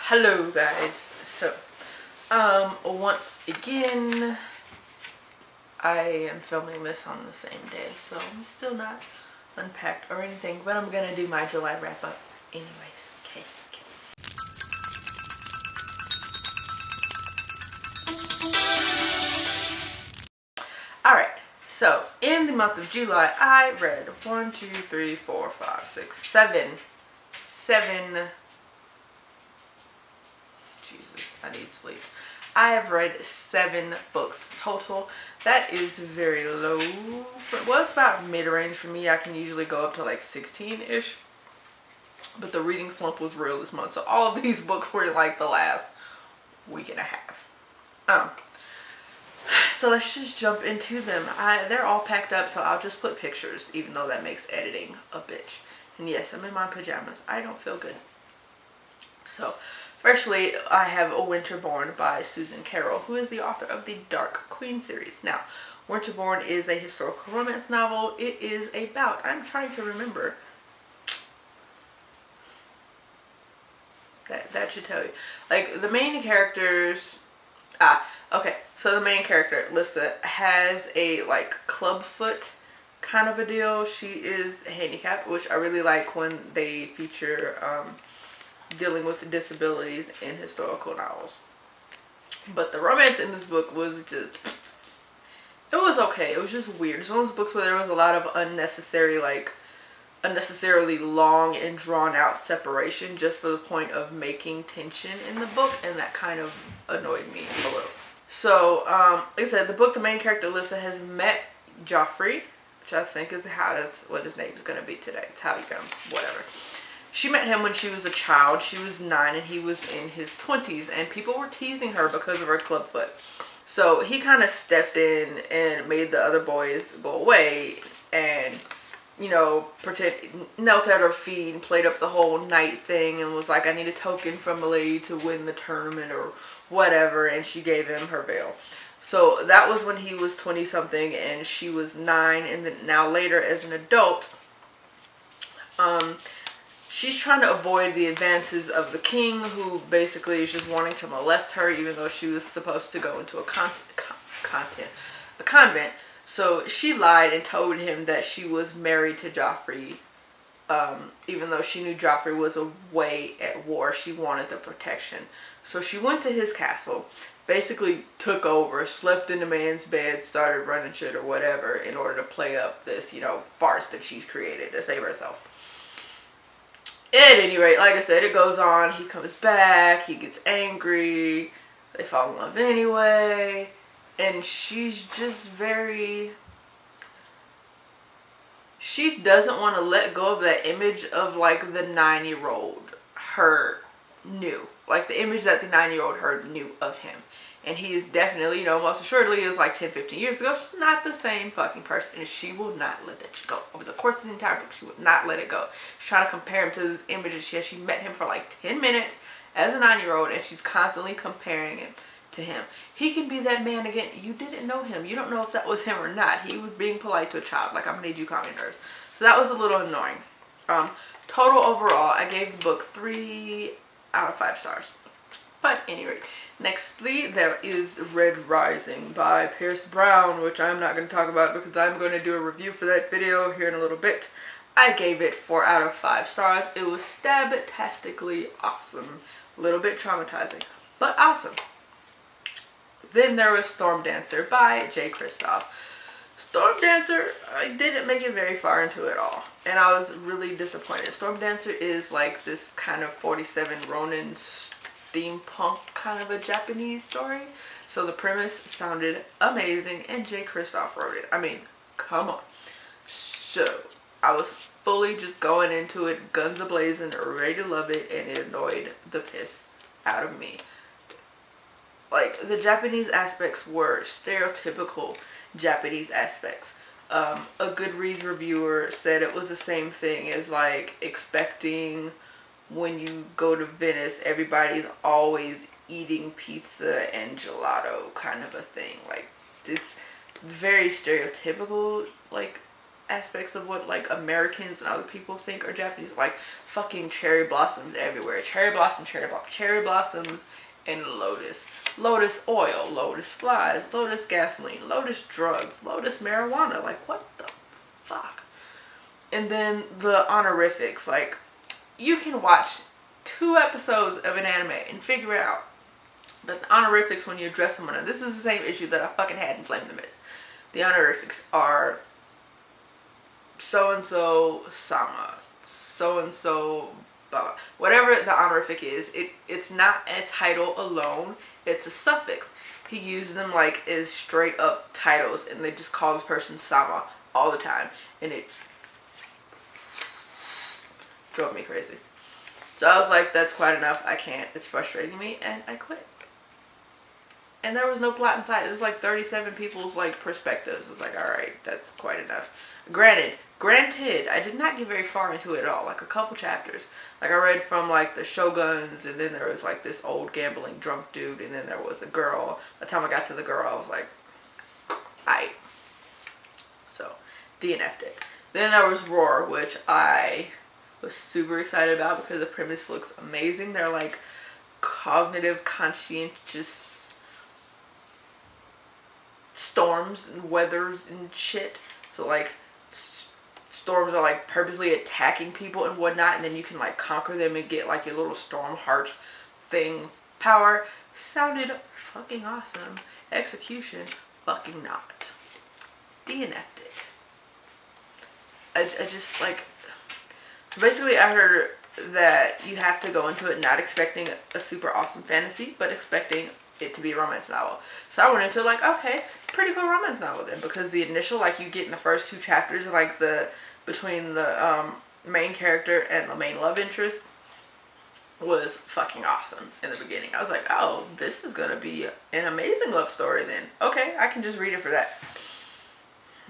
Hello guys. So once again I am filming this on the same day, so I'm still not unpacked or anything, but I'm gonna do my July wrap up anyways. Okay. Alright, so in the month of July I read 1, 2, 3, 4, 5, 6, 7 Jesus, I need sleep. I have read 7 books total. That is very low. Well, it's about mid-range for me. I can usually go up to like 16-ish. But the reading slump was real this month. So all of these books were in like the last week and a half. So let's just jump into them. They're all packed up, so I'll just put pictures, even though that makes editing a bitch. And yes, I'm in my pajamas. I don't feel good. So firstly, I have Winterbourne by Susan Carroll, who is the author of the Dark Queen series. Now, Winterbourne is a historical romance novel. It is about, I'm trying to remember. That should tell you. Like, the main characters, okay. So the main character, Lissa, has a, like, clubfoot kind of a deal. She is handicapped, which I really like when they feature, dealing with disabilities in historical novels. But the romance in this book was just, it was okay. It was just weird. It's one of those books where there was a lot of unnecessarily long and drawn out separation just for the point of making tension in the book, and that kind of annoyed me a little. So like I said, the main character Alyssa has met Joffrey, which I think is that's what his name is going to be today. It's how you can, whatever. She met him when she was a child. She was 9 and he was in his 20s, and people were teasing her because of her clubfoot. So he kind of stepped in and made the other boys go away and, you know, knelt at her feet and played up the whole knight thing and was like, I need a token from a lady to win the tournament or whatever, and she gave him her veil. So that was when he was 20 something and she was 9, and then now later as an adult, she's trying to avoid the advances of the king, who basically is just wanting to molest her, even though she was supposed to go into a convent. So she lied and told him that she was married to Joffrey, even though she knew Joffrey was away at war. She wanted the protection. So she went to his castle, basically took over, slept in the man's bed, started running shit or whatever in order to play up this, you know, farce that she's created to save herself. At any rate, like I said, it goes on. He comes back. He gets angry. They fall in love anyway. And she's just she doesn't want to let go of that image of, like, the 9-year-old her knew. Like, the image that the 9-year-old her knew of him. And he is definitely, you know, most assuredly, it was like 10, 15 years ago. She's not the same fucking person, and she will not let that go. Over the course of the entire book, she would not let it go. She's trying to compare him to this image that she met him for like 10 minutes as a 9-year-old, and she's constantly comparing him to him. He can be that man again. You didn't know him. You don't know if that was him or not. He was being polite to a child. Like, I'm gonna need you to calm your nerves. So that was a little annoying. Total overall, I gave the book 3 out of 5 stars. But anyway, nextly there is Red Rising by Pierce Brown, which I'm not going to talk about because I'm going to do a review for that video here in a little bit. I gave it 4 out of 5 stars. It was stab-tastically awesome. A little bit traumatizing, but awesome. Then there was Storm Dancer by J. Kristoff. Storm Dancer, I didn't make it very far into it all, and I was really disappointed. Storm Dancer is like this kind of 47 Ronin steampunk kind of a Japanese story. So the premise sounded amazing, and J. Kristoff wrote it. I mean, come on. So I was fully just going into it, guns a-blazing, ready to love it, and it annoyed the piss out of me. Like, the Japanese aspects were stereotypical Japanese aspects. A Goodreads reviewer said it was the same thing as, like, expecting when you go to Venice, everybody's always eating pizza and gelato kind of a thing. Like, it's very stereotypical, like, aspects of what like Americans and other people think are Japanese, like fucking cherry blossoms everywhere, cherry blossoms and lotus oil, lotus flies, lotus gasoline, lotus drugs, lotus marijuana. Like, what the fuck? And then the honorifics, like, you can watch 2 episodes of an anime and figure out that the honorifics, when you address someone, and this is the same issue that I fucking had in Flame the Myth, the honorifics are so-and-so sama, so-and-so blah, blah. Whatever the honorific is, it's not a title alone, it's a suffix. He uses them like as straight up titles, and they just call this person sama all the time, and it drove me crazy. So I was like, that's quite enough, I can't, it's frustrating me, and I quit. And there was no plot in sight. It was like 37 people's like perspectives. I was like, alright, that's quite enough. Granted, I did not get very far into it at all, like a couple chapters. Like, I read from like the shoguns, and then there was like this old gambling drunk dude, and then there was a girl. By the time I got to the girl, I was like, aight. So, DNF'd it. Then there was Roar, which I was super excited about because the premise looks amazing. They're like cognitive, conscientious storms and weathers and shit. So like storms are like purposely attacking people and whatnot, and then you can like conquer them and get like your little storm heart thing power. Sounded fucking awesome. Execution, fucking not. DNF'd it. I just like, so basically I heard that you have to go into it not expecting a super awesome fantasy, but expecting it to be a romance novel. So I went into it like, okay, pretty cool romance novel then, because the initial, like, you get in the first 2 chapters, like the between the main character and the main love interest was fucking awesome in the beginning. I was like, oh, this is gonna be an amazing love story then. Okay, I can just read it for that.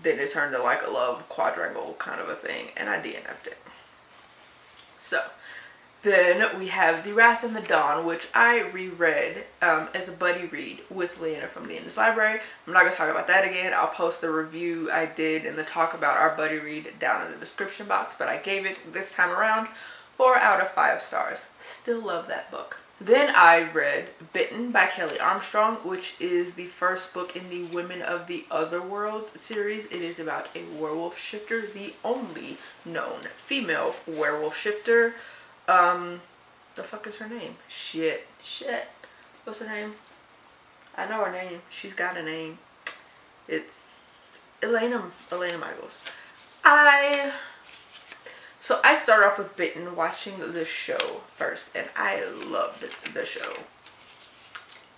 Then it turned to like a love quadrangle kind of a thing, and I DNF'd it. So then we have The Wrath and the Dawn, which I reread as a buddy read with Liene from the Endless Library. I'm not going to talk about that again. I'll post the review I did and the talk about our buddy read down in the description box, but I gave it this time around 4 out of 5 stars. Still love that book. Then I read Bitten by Kelly Armstrong, which is the first book in the Women of the Other Worlds series. It is about a werewolf shifter, the only known female werewolf shifter. The fuck is her name? Shit. What's her name? I know her name. She's got a name. It's Elena Michaels. So I started off with Bitten, watching the show first, and I loved the show.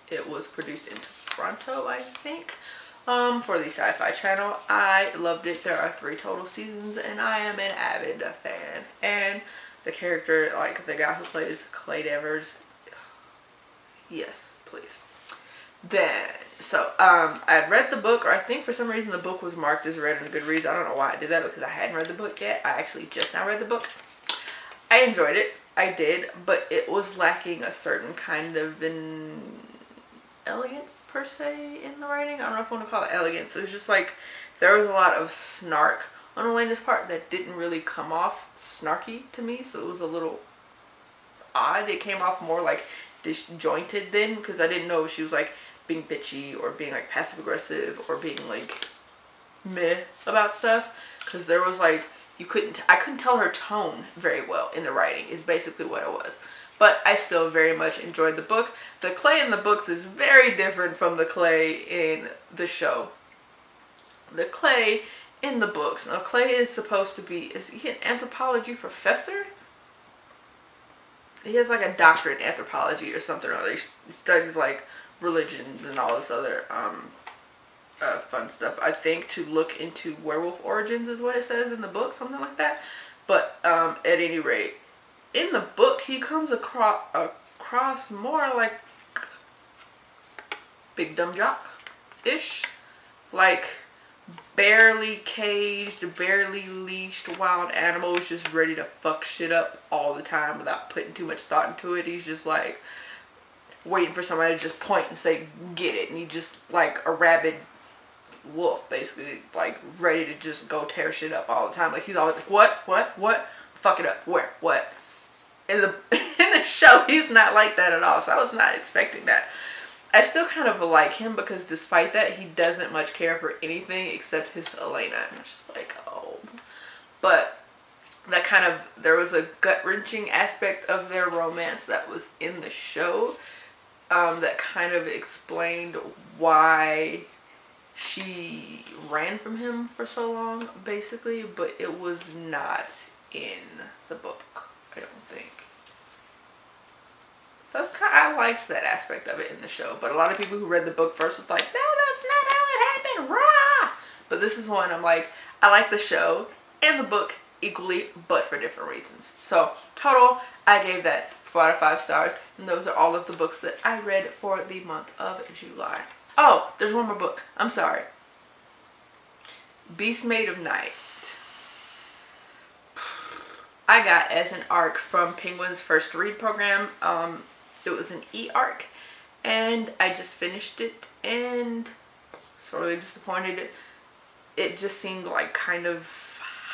It was produced in Toronto, I think, for the Sci-Fi Channel. I loved it. There are 3 total seasons, and I am an avid fan. And the character, like the guy who plays Clay Devers, yes, please. Then, so, I had read the book, or I think for some reason the book was marked as read in Goodreads. I don't know why I did that, because I hadn't read the book yet. I actually just now read the book. I enjoyed it. I did, but it was lacking a certain kind of an elegance, per se, in the writing. I don't know if I want to call it elegance. It was just like, there was a lot of snark on Elena's part that didn't really come off snarky to me, so it was a little odd. It came off more like disjointed then, because I didn't know if she was like being bitchy or being like passive aggressive or being like meh about stuff, because there was like, I couldn't tell her tone very well in the writing, is basically what it was. But I still very much enjoyed the book. The Clay in the books is very different from the Clay in the show. The Clay in the books, now Clay is supposed to be, is he an anthropology professor? He has like a doctorate in anthropology or something or other. He studies like religions and all this other fun stuff, I think, to look into werewolf origins is what it says in the book, something like that. But at any rate, in the book he comes across more like Big Dumb Jock-ish, like barely caged, barely leashed wild animals just ready to fuck shit up all the time without putting too much thought into it. He's just like waiting for somebody to just point and say, get it. And he just like a rabid wolf, basically, like ready to just go tear shit up all the time. Like he's always like, what, fuck it up, where, what. In the in the show, he's not like that at all. So I was not expecting that. I still kind of like him because despite that, he doesn't much care for anything except his Elena. And I was just like, oh. But that kind of, there was a gut-wrenching aspect of their romance that was in the show that kind of explained why she ran from him for so long, basically, but it was not in the book, I don't think. That's kind of, I liked that aspect of it in the show, but a lot of people who read the book first was like, no, that's not how it happened, rah! But this is one I'm like, I like the show and the book equally, but for different reasons. So total, I gave that 4 out of 5 stars, and those are all of the books that I read for the month of July. Oh, there's one more book. I'm sorry. Beast Made of Night. I got as an ARC from Penguin's first read program. It was an e-ARC, and I just finished it and sorely disappointed. It just seemed like kind of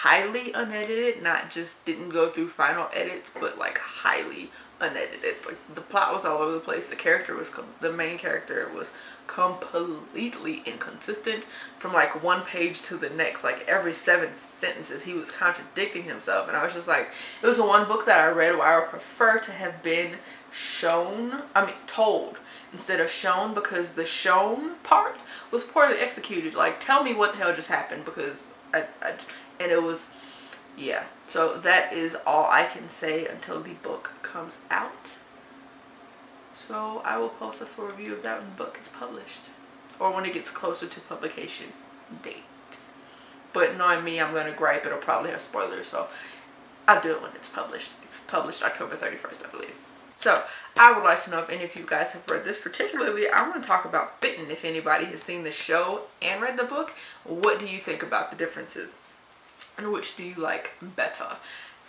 highly unedited, not just didn't go through final edits, but like highly unedited. Like the plot was all over the place. The main character was completely inconsistent from like one page to the next. Like every 7 sentences he was contradicting himself, and I was just like, it was the one book that I read where I would prefer to have been told instead of shown, because the shown part was poorly executed. Like, tell me what the hell just happened, because and it was, yeah. So that is all I can say until the book comes out. So I will post a full review of that when the book is published, or when it gets closer to publication date. But knowing me, I'm gonna gripe. It'll probably have spoilers, so I'll do it when it's published. It's published October 31st, I believe. So I would like to know if any of you guys have read this. Particularly, I want to talk about Bitten. If anybody has seen the show and read the book, what do you think about the differences? And which do you like better?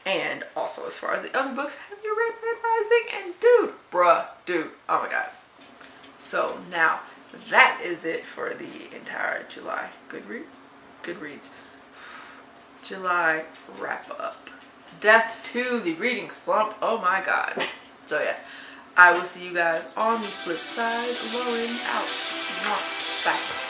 And also, as far as the other books, have you read Red Rising? And dude, oh my god. So now, that is it for the entire July Goodreads July wrap up. Death to the reading slump. Oh my god. So yeah, I will see you guys on the flip side. Lauren out. Bye.